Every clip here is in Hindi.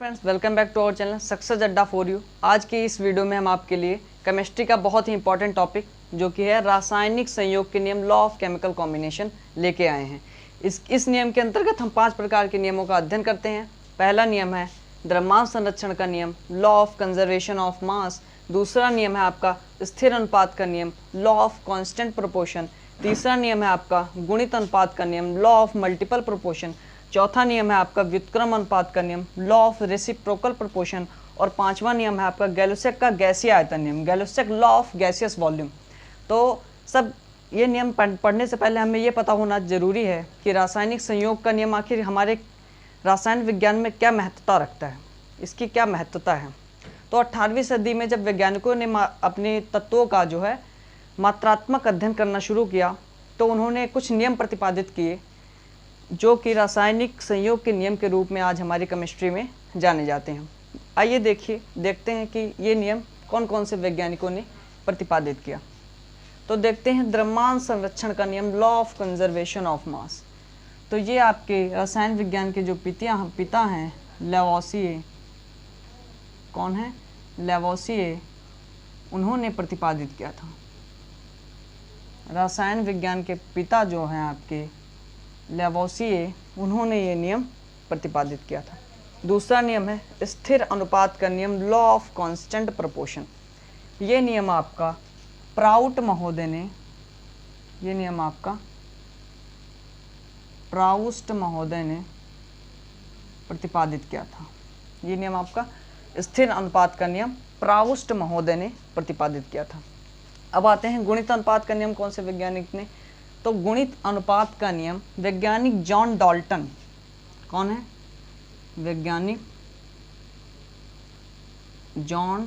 Friends, welcome back to our channel success Adda for you. आज की इस वीडियो में हम आपके लिए केमिस्ट्री का बहुत ही इंपॉर्टेंट टॉपिक जो कि है रासायनिक संयोग के नियम, लॉ ऑफ केमिकल कॉम्बिनेशन लेके आए हैं। इस नियम के अंतर्गत हम 5 प्रकार के नियमों का अध्ययन करते हैं। पहला नियम है द्रव्यमान संरक्षण का नियम, law of conservation of mass. दूसरा नियम है आपका स्थिर अनुपात का नियम, लॉ ऑफ कांस्टेंट प्रोपोर्शन। तीसरा नियम है आपका गुणित अनुपात का नियम, लॉ ऑफ मल्टीपल प्रोपोर्शन। चौथा नियम है आपका व्युत्क्रम अनुपात का नियम, लॉ ऑफ रेसिप्रोकल प्रोपोर्शन। और पांचवा नियम है आपका गैलुसेक का गैसीय आयतन नियम, Gay-Lussac law of gaseous volume. तो सब ये नियम पढ़ने से पहले हमें ये पता होना जरूरी है कि रासायनिक संयोग का नियम आखिर हमारे रासायन विज्ञान में क्या महत्वता रखता है, इसकी क्या महत्वता है। तो 18वीं सदी में जब वैज्ञानिकों ने अपने तत्वों का जो है मात्रात्मक अध्ययन करना शुरू किया तो उन्होंने कुछ नियम प्रतिपादित किए जो कि रासायनिक संयोग के नियम के रूप में आज हमारी केमिस्ट्री में जाने जाते हैं। आइए देखते हैं कि ये नियम कौन कौन से वैज्ञानिकों ने प्रतिपादित किया। तो देखते हैं द्रव्यमान संरक्षण का नियम, law of conservation of mass. तो ये आपके रसायन विज्ञान के जो पिता हैं लेवोसिए, कौन है? लेवोसिए, उन्होंने प्रतिपादित किया था। रसायन विज्ञान के पिता जो हैं आपके लेवोसिए, उन्होंने ये नियम प्रतिपादित किया था। दूसरा नियम है स्थिर अनुपात का नियम, लॉ ऑफ कांस्टेंट प्रोपोर्शन। ये नियम आपका प्राउट महोदय ने, ये नियम आपका प्राउस्ट महोदय ने प्रतिपादित किया था। ये नियम आपका स्थिर अनुपात का नियम प्राउस्ट महोदय ने प्रतिपादित किया था। अब आते हैं गुणित अनुपात का नियम कौन से वैज्ञानिक ने। तो गुणित अनुपात का नियम वैज्ञानिक जॉन डाल्टन, कौन है? वैज्ञानिक जॉन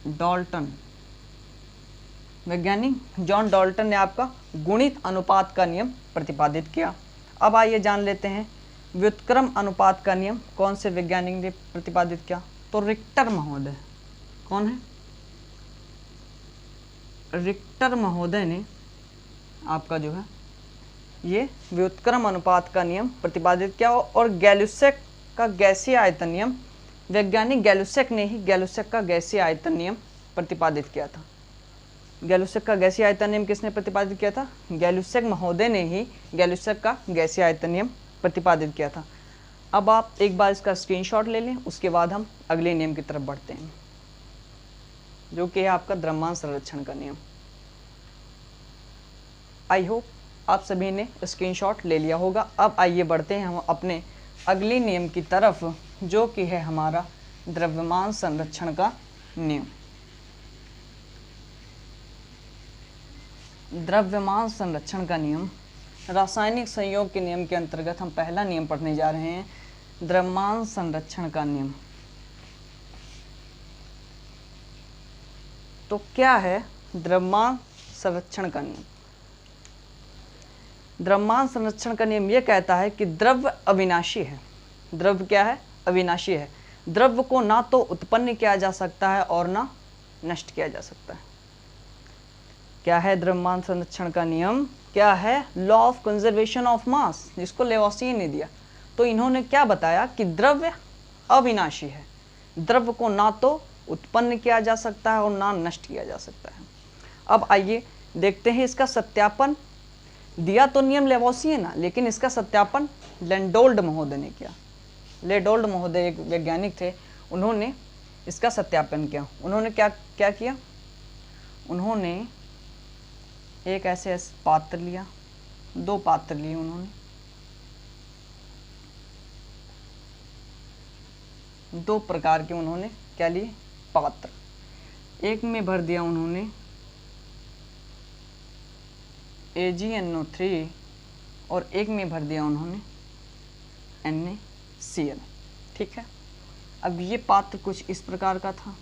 डाल्टन। वैज्ञानिक जॉन डाल्टन ने आपका गुणित अनुपात का नियम प्रतिपादित किया। अब आइए जान लेते हैं व्युत्क्रम अनुपात का नियम कौन से वैज्ञानिक ने प्रतिपादित किया। तो रिक्टर महोदय, कौन है? रिक्टर महोदय ने आपका जो है ये व्युत्क्रम अनुपात का नियम प्रतिपादित किया। और गैलुसेक का गैसीय आयतन नियम वैज्ञानिक गैलुसेक ने ही गैलुसेक का गैसीय आयतन नियम प्रतिपादित किया था। गैलुसेक का गैसीय आयतन नियम किसने प्रतिपादित किया था? गैलुसेक महोदय ने ही गैलुसेक का गैसीय आयतन नियम प्रतिपादित किया था। अब आप एक बार इसका स्क्रीनशॉट ले लें, उसके बाद हम अगले नियम की तरफ बढ़ते हैं जो कि है आपका द्रव्यमान संरक्षण का नियम। आई होप आप सभी ने स्क्रीनशॉट ले लिया होगा। अब आइए बढ़ते हैं हम अपने अगले नियम की तरफ जो कि है हमारा द्रव्यमान संरक्षण का नियम। द्रव्यमान संरक्षण का नियम रासायनिक संयोग के नियम के अंतर्गत हम पहला नियम पढ़ने जा रहे हैं, द्रव्यमान संरक्षण का नियम। तो क्या है द्रव्यमान संरक्षण का नियम? द्रव्यमान संरक्षण का नियम यह कहता है कि द्रव्य अविनाशी है। द्रव्य क्या है? अविनाशी है। द्रव्य को ना तो उत्पन्न किया जा सकता है और ना नष्ट किया जा सकता है। क्या है द्रव्यमान संरक्षण का नियम? क्या है? Law of conservation of mass, जिसको लेवोसिए ने दिया। तो इन्होंने क्या बताया कि द्रव्य अविनाशी है, द्रव्य को ना तो उत्पन्न किया जा सकता है और ना नष्ट किया जा सकता है। अब आइए देखते हैं इसका सत्यापन। दिया तो नियम लेवोसिए ना, लेकिन इसका सत्यापन लेंडोल्ड महोदय ने किया। लेंडोल्ड महोदय एक वैज्ञानिक थे, उन्होंने इसका सत्यापन किया। उन्होंने क्या किया? उन्होंने एक ऐसे पात्र लिया, 2 पात्र लिए उन्होंने, 2 प्रकार के उन्होंने क्या लिए? पात्र। एक में भर दिया उन्होंने AgNO3 और एक में भर दिया उन्होंने NaCl। ठीक है। अब ये पात्र कुछ इस प्रकार का था।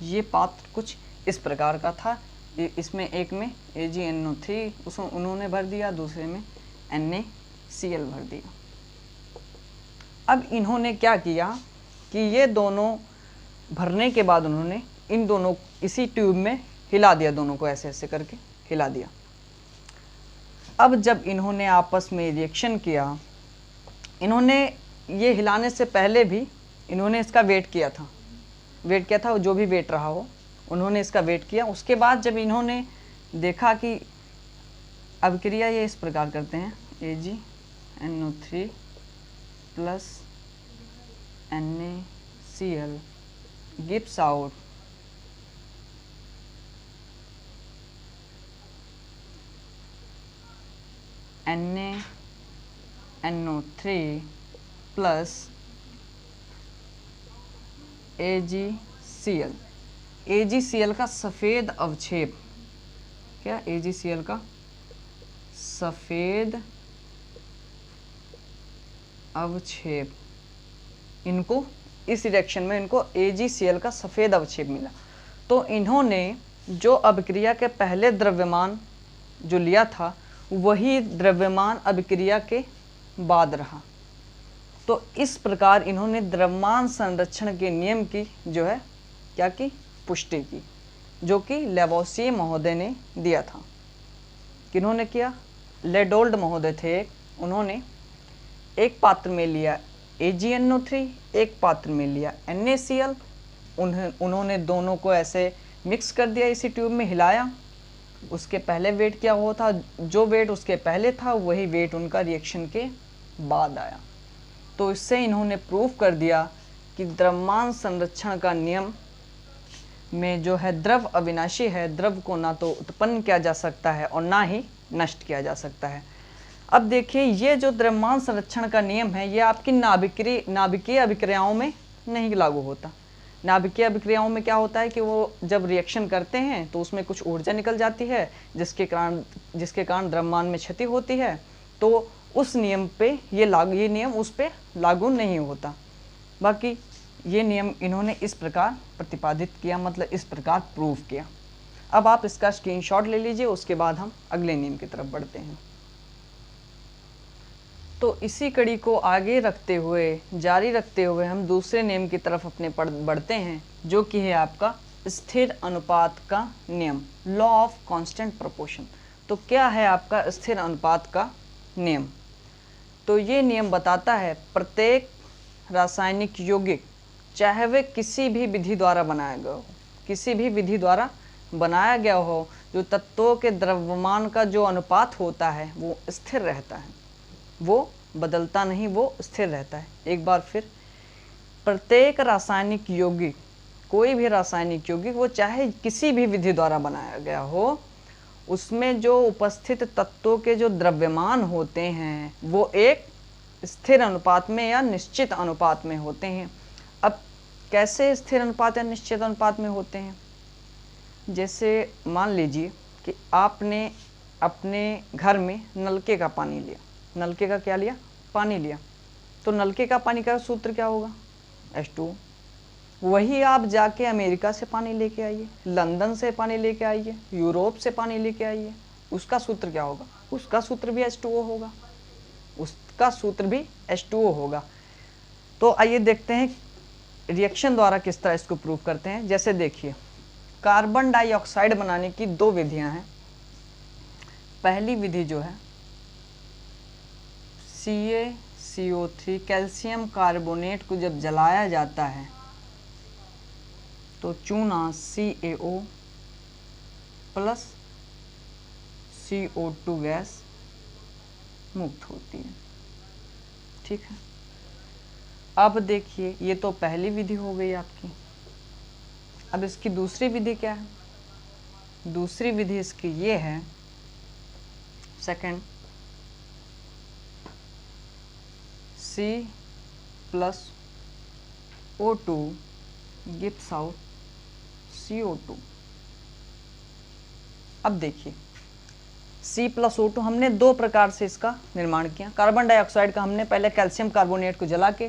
ये पात्र कुछ इस प्रकार का था। इसमें एक में AgNO3 उसमें उन्होंने भर दिया, दूसरे में NaCl भर दिया। अब इन्होंने क्या किया कि ये दोनों भरने के बाद उन्होंने इन दोनों इसी ट्यूब में हिला दिया, दोनों को ऐसे ऐसे करके हिला दिया। अब जब इन्होंने आपस में रिएक्शन किया, इन्होंने ये हिलाने से पहले भी इन्होंने इसका वेट किया था, जो भी वेट रहा हो उन्होंने इसका वेट किया। उसके बाद जब इन्होंने देखा कि अभिक्रिया ये इस प्रकार करते हैं, AgNO3 plus NaCl gives out NaNO3 plus AgCl। AgCl का सफ़ेद अवक्षेप, क्या AgCl का सफ़ेद अवक्षेप, इनको इस रिएक्शन में इनको AgCl का सफ़ेद अवक्षेप मिला। तो इन्होंने जो अभिक्रिया के पहले द्रव्यमान जो लिया था वही द्रव्यमान अभिक्रिया के बाद रहा। तो इस प्रकार इन्होंने द्रव्यमान संरक्षण के नियम की जो है क्या की पुष्टि की, जो कि लेवोसिए महोदय ने दिया था। किन्होंने किया? लेडोल्ड महोदय थे, उन्होंने एक पात्र में लिया AgNO3, एक पात्र में लिया NaCl, उन्होंने दोनों को ऐसे मिक्स कर दिया, इसी ट्यूब में हिलाया। उसके पहले वेट क्या हुआ था, जो वेट उसके पहले था वही वेट उनका रिएक्शन के बाद आया। तो इससे इन्होंने प्रूव कर दिया कि द्रव्यमान संरक्षण का नियम में जो है द्रव अविनाशी है, द्रव को ना तो उत्पन्न किया जा सकता है और ना ही नष्ट किया जा सकता है। अब देखिए, ये जो द्रव्यमान संरक्षण का नियम है ये आपकी नाभिकीय अभिक्रियाओं में नहीं लागू होता। नाभिकीय अभिक्रियाओं में क्या होता है कि वो जब रिएक्शन करते हैं तो उसमें कुछ ऊर्जा निकल जाती है, जिसके कारण द्रव्यमान में क्षति होती है। तो उस नियम पे ये नियम उस पे लागू नहीं होता। बाकी ये नियम इन्होंने इस प्रकार प्रतिपादित किया, मतलब इस प्रकार प्रूव किया। अब आप इसका स्क्रीनशॉट ले लीजिए, उसके बाद हम अगले नियम की तरफ बढ़ते हैं। तो इसी कड़ी को आगे रखते हुए, जारी रखते हुए हम दूसरे नियम की तरफ अपने बढ़ते हैं, जो कि है आपका स्थिर अनुपात का नियम, लॉ ऑफ कांस्टेंट प्रोपोर्शन। तो क्या है आपका स्थिर अनुपात का नियम? तो ये नियम बताता है प्रत्येक रासायनिक यौगिक, चाहे वे किसी भी विधि द्वारा बनाया गया हो, जो तत्वों के द्रव्यमान का जो अनुपात होता है वो स्थिर रहता है, वो बदलता नहीं, वो स्थिर रहता है। एक बार फिर, प्रत्येक रासायनिक यौगिक, कोई भी रासायनिक यौगिक वो चाहे किसी भी विधि द्वारा बनाया गया हो, उसमें जो उपस्थित तत्वों के जो द्रव्यमान होते हैं वो एक स्थिर अनुपात में या निश्चित अनुपात में होते हैं। अब कैसे स्थिर अनुपात या निश्चित अनुपात में होते हैं? जैसे मान लीजिए कि आपने अपने घर में नलके का पानी लिया, नलके का क्या लिया? पानी लिया। तो नलके का पानी का सूत्र क्या होगा? H2O। वही आप जाके अमेरिका से पानी लेके आइए, लंदन से पानी लेके आइए, यूरोप से पानी लेके आइए, उसका सूत्र क्या होगा? उसका सूत्र भी H2O होगा, उसका सूत्र भी H2O होगा। तो आइए देखते हैं रिएक्शन द्वारा किस तरह इसको प्रूव करते हैं। जैसे देखिए, कार्बन डाइऑक्साइड बनाने की दो विधियां हैं। पहली विधि जो है CaCO3, कैल्शियम कार्बोनेट को जब जलाया जाता है तो चूना CaO प्लस CO2 गैस मुक्त होती है। ठीक है, अब देखिए ये तो पहली विधि हो गई आपकी। अब इसकी दूसरी विधि क्या है? दूसरी विधि इसकी ये है, second, C plus O2 gives out CO2। अब देखिए, C प्लस O2 हमने दो प्रकार से इसका निर्माण किया। कार्बन डाइऑक्साइड का हमने पहले कैल्शियम कार्बोनेट को जला के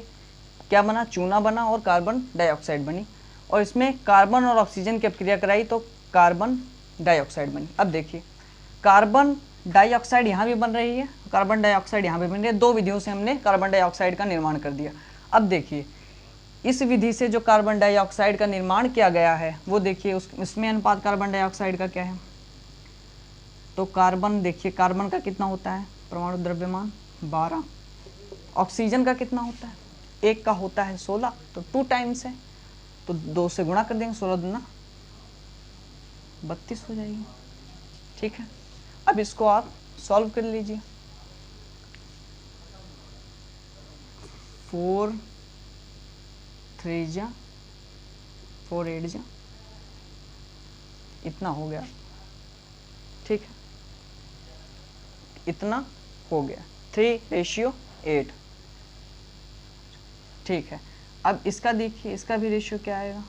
क्या बना? चूना बना और कार्बन डाइऑक्साइड बनी, और इसमें कार्बन और ऑक्सीजन की अपक्रिया कराई तो कार्बन डाइऑक्साइड बनी। अब देखिए, कार्बन डाइऑक्साइड यहाँ भी बन रही है, कार्बन डाइऑक्साइड यहाँ भी बन रही है। दो विधियों से हमने कार्बन डाइऑक्साइड का निर्माण कर दिया। अब देखिए, इस विधि से जो कार्बन डाइऑक्साइड का निर्माण किया गया है वो देखिए, इसमें अनुपात कार्बन डाइऑक्साइड का क्या है? तो कार्बन देखिए, कार्बन का कितना होता है परमाणु द्रव्यमान 12, ऑक्सीजन का कितना होता है, एक का होता है 16, तो 2 टाइम्स है, तो 2 से गुणा कर देंगे, 16 दूना 32 हो जाएगी। ठीक है, अब इसको आप सॉल्व कर लीजिए। 4 3 जा 4 8 जा, इतना हो गया। ठीक है, इतना हो गया 3:8। ठीक है, अब इसका देखिए, इसका भी रेशियो क्या आएगा,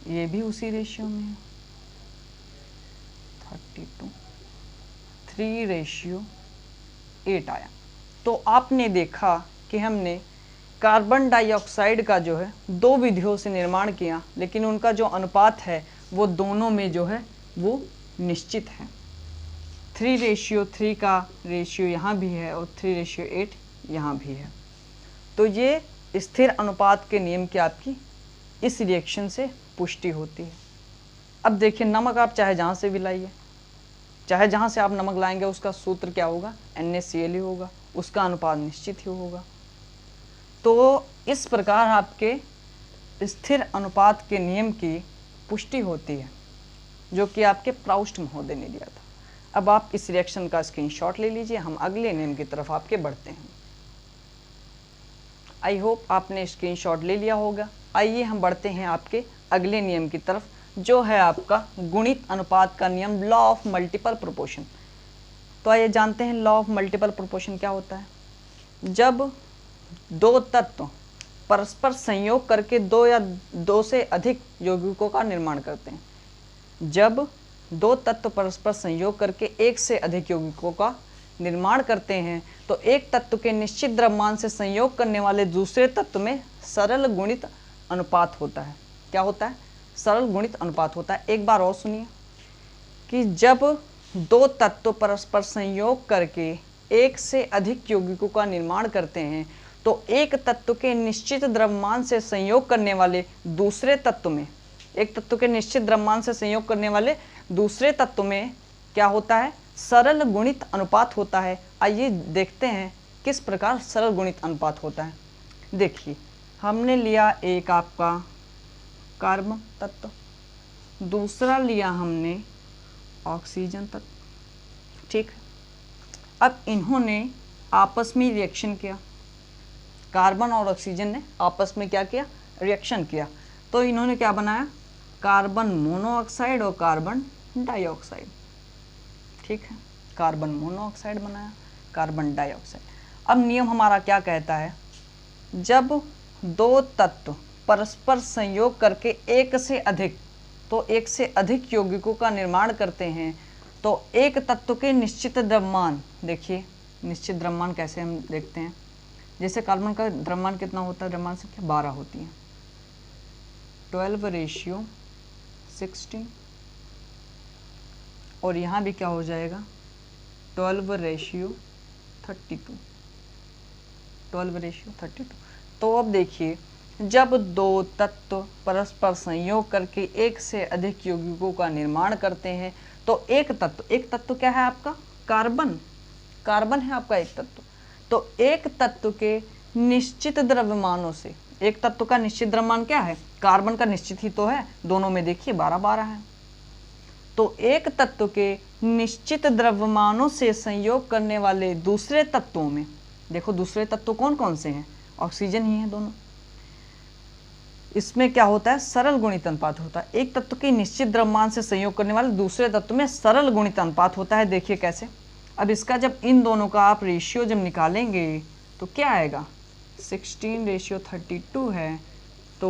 ये भी उसी रेशियो में है 32, 3:8 आया। तो आपने देखा कि हमने कार्बन डाइऑक्साइड का जो है 2 विधियों से निर्माण किया, लेकिन उनका जो अनुपात है वो दोनों में जो है वो निश्चित है। 3:3 का रेशियो यहाँ भी है और 3:8 यहाँ भी है। तो ये स्थिर अनुपात के नियम की आपकी इस रिएक्शन से पुष्टि होती है। अब देखिए, नमक आप चाहे जहाँ से भी लाइए, चाहे जहाँ से आप नमक लाएंगे, उसका सूत्र क्या होगा, NaCl ही होगा, उसका अनुपात निश्चित ही होगा। तो इस प्रकार आपके स्थिर अनुपात के नियम की पुष्टि होती है, जो कि आपके प्राउस्ट महोदय ने दिया था। अब आप इस रिएक्शन का स्क्रीनशॉट ले लीजिए, हम अगले नियम की तरफ आपके बढ़ते हैं। आई होप आपने स्क्रीनशॉट ले लिया होगा। आइए हम बढ़ते हैं आपके अगले नियम की तरफ, जो है आपका गुणित अनुपात का नियम, लॉ ऑफ मल्टीपल प्रोपोर्शन। तो आइए जानते हैं लॉ ऑफ मल्टीपल प्रोपोर्शन क्या होता है। जब 2 तत्व परस्पर संयोग करके 2 या 2 से अधिक यौगिकों का निर्माण करते हैं, जब 2 तत्व परस्पर संयोग करके 1 से अधिक यौगिकों का निर्माण करते हैं, तो एक तत्व के निश्चित द्रव्यमान से संयोग करने वाले दूसरे तत्व में सरल गुणित अनुपात होता है। क्या होता है, सरल गुणित अनुपात होता है। एक बार और सुनिए कि जब 2 तत्व परस्पर संयोग करके 1 से अधिक यौगिकों का निर्माण करते हैं, तो एक तत्व के निश्चित द्रव्यमान से संयोग करने वाले दूसरे तत्व में, एक तत्व के निश्चित द्रव्यमान से संयोग करने वाले दूसरे तत्व में क्या होता है, सरल गुणित अनुपात होता है। आइए देखते हैं किस प्रकार सरल गुणित अनुपात होता है। देखिए, हमने लिया एक आपका कार्बन तत्व, दूसरा लिया हमने ऑक्सीजन तत्व। ठीक है, अब इन्होंने आपस में रिएक्शन किया, कार्बन और ऑक्सीजन ने आपस में क्या किया, रिएक्शन किया। तो इन्होंने क्या बनाया, कार्बन मोनोऑक्साइड और कार्बन डाइऑक्साइड। ठीक है, कार्बन मोनोऑक्साइड बनाया, कार्बन डाइऑक्साइड। अब नियम हमारा क्या कहता है, जब 2 तत्व परस्पर संयोग करके 1 से अधिक, तो 1 से अधिक यौगिकों का निर्माण करते हैं, तो एक तत्व के निश्चित द्रव्यमान, देखिए निश्चित द्रव्यमान कैसे हम देखते हैं, जैसे कार्बन का द्रव्यमान कितना होता है, द्रव्यमान संख्या 12 होती है, 12:16, और यहाँ भी क्या हो जाएगा 12:32, 12:32। तो अब देखिए, जब 2 तत्व परस्पर संयोग करके 1 से अधिक यौगिकों का निर्माण करते हैं, तो एक तत्व क्या है आपका, कार्बन है आपका एक तत्व। तो एक तत्व के निश्चित द्रव्यमानों से, एक तत्व का निश्चित द्रव्यमान क्या है, कार्बन का निश्चित ही तो है, दोनों में देखिए 12-12 है। तो एक तत्व के निश्चित द्रव्यमानों से संयोग करने वाले दूसरे तत्वों में, देखो दूसरे तत्व कौन कौन से हैं, ऑक्सीजन ही है दोनों। इसमें क्या होता है, सरल गुणित अनुपात होता है। एक तत्व के निश्चित द्रव्यमान से संयोग करने वाले दूसरे तत्व में सरल गुणित अनुपात होता है। देखिए कैसे, अब इसका जब इन दोनों का आप रेशियो जब निकालेंगे तो क्या आएगा, 16:32 है, तो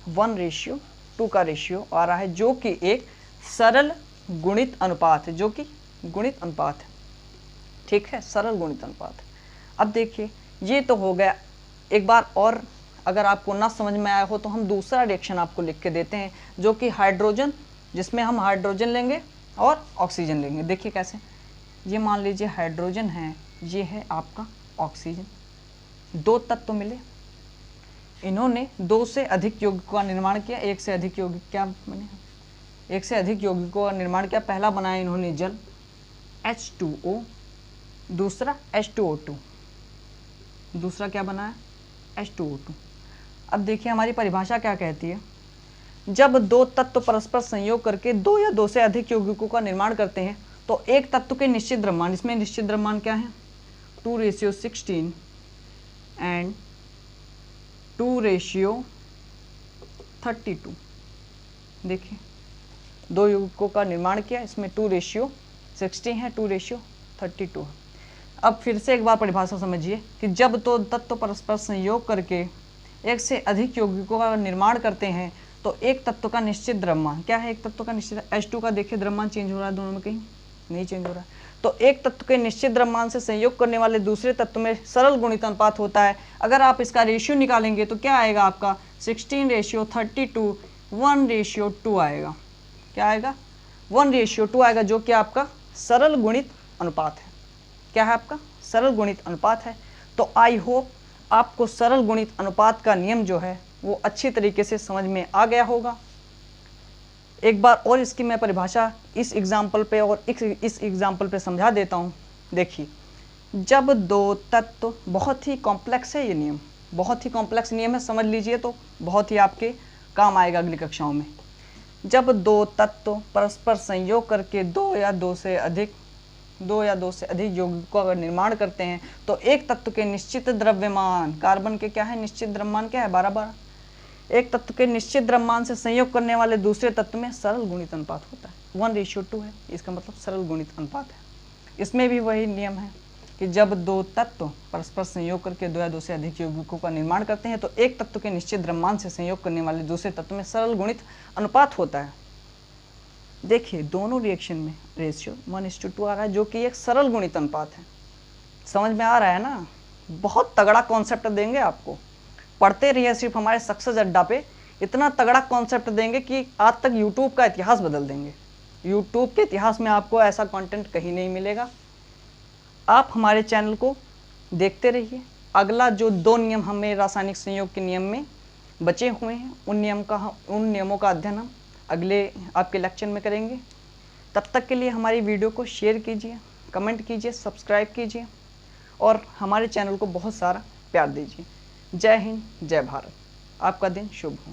1:2 का रेशियो आ रहा है, जो कि एक सरल गुणित अनुपात है, जो कि गुणित अनुपात है। ठीक है, सरल गुणित अनुपात है। अब देखिए, ये तो हो गया। एक बार और अगर आपको ना समझ में आया हो तो हम दूसरा रिएक्शन आपको लिख के देते हैं, जो कि हाइड्रोजन, जिसमें हम हाइड्रोजन लेंगे और ऑक्सीजन लेंगे। देखिए कैसे, ये मान लीजिए हाइड्रोजन है, ये है आपका ऑक्सीजन, 2 तत्व मिले, इन्होंने 2 से अधिक यौगिकों का निर्माण किया। एक से अधिक यौगिकों का निर्माण किया। पहला बनाया इन्होंने जल H2O, दूसरा H2O2, दूसरा क्या बनाया H2O2। अब देखिए हमारी परिभाषा क्या कहती है, जब 2 तत्व परस्पर संयोग करके 2 या 2 से अधिक यौगिकों का निर्माण करते हैं तो एक तत्व के निश्चित द्रव्यमान, इसमें निश्चित द्रव्यमान क्या है 2:16 एंड 2:32। देखिए 2 यौगिकों का निर्माण किया, इसमें 2:16 है, 2:32 है। अब फिर से एक बार परिभाषा समझिए कि जब 2 तत्व परस्पर संयोग करके एक से अधिक यौगिकों का निर्माण करते हैं तो एक तत्व का निश्चित द्रव्यमान क्या है, एक तत्व का निश्चित H2 का देखिए द्रव्यमान चेंज हो रहा है, दोनों में कहीं नहीं चेंज हो रहा है। तो एक तत्व के निश्चित द्रव्यमान से संयोग करने वाले दूसरे तत्व में सरल गुणित अनुपात होता है। अगर आप इसका रेशियो निकालेंगे तो क्या आएगा आपका 16:32 1:2 आएगा। क्या आएगा 1:2 आएगा, जो कि आपका सरल गुणित अनुपात है। क्या है आपका सरल गुणित अनुपात है। तो आई होप आपको सरल गुणित अनुपात का नियम जो है वो अच्छी तरीके से समझ में आ गया होगा। एक बार और इसकी मैं परिभाषा इस एग्जाम्पल पे और इस एग्जाम्पल पे समझा देता हूँ। देखिए जब 2 तत्व, बहुत ही कॉम्प्लेक्स है ये नियम, बहुत ही कॉम्प्लेक्स नियम है, समझ लीजिए तो बहुत ही आपके काम आएगा अगली कक्षाओं में। जब 2 तत्व परस्पर संयोग करके 2 या 2 से अधिक यौगिकों का निर्माण करते हैं तो एक तत्व के निश्चित द्रव्यमान, कार्बन के क्या है निश्चित द्रव्यमान क्या है 12, एक तत्व के निश्चित द्रव्यमान से संयोग करने वाले दूसरे तत्व में सरल गुणित अनुपात होता है 1:2 है। इसका मतलब सरल गुणित अनुपात है। इसमें भी वही नियम है कि जब 2 तत्व परस्पर संयोग करके 2 या 2 से अधिक यौगिकों का निर्माण करते हैं तो एक तत्व के निश्चित द्रव्यमान से संयोग करने वाले दूसरे तत्व में सरल गुणित अनुपात होता है। देखिए दोनों रिएक्शन में रेशियो 1:2 आ रहा है, जो कि एक सरल गुणित अनुपात है। समझ में आ रहा है ना, बहुत तगड़ा कॉन्सेप्ट देंगे आपको, पढ़ते रहिए सिर्फ हमारे सक्सेस अड्डा पे। इतना तगड़ा कॉन्सेप्ट देंगे कि आज तक यूट्यूब का इतिहास बदल देंगे। यूट्यूब के इतिहास में आपको ऐसा कंटेंट कहीं नहीं मिलेगा। आप हमारे चैनल को देखते रहिए। अगला जो 2 नियम हमें रासायनिक संयोग के नियम में बचे हुए हैं उन नियमों का अध्ययन हम अगले आपके लेक्चर में करेंगे। तब तक के लिए हमारी वीडियो को शेयर कीजिए, कमेंट कीजिए, सब्सक्राइब कीजिए और हमारे चैनल को बहुत सारा प्यार दीजिए। जय हिंद, जय भारत। आपका दिन शुभ हो।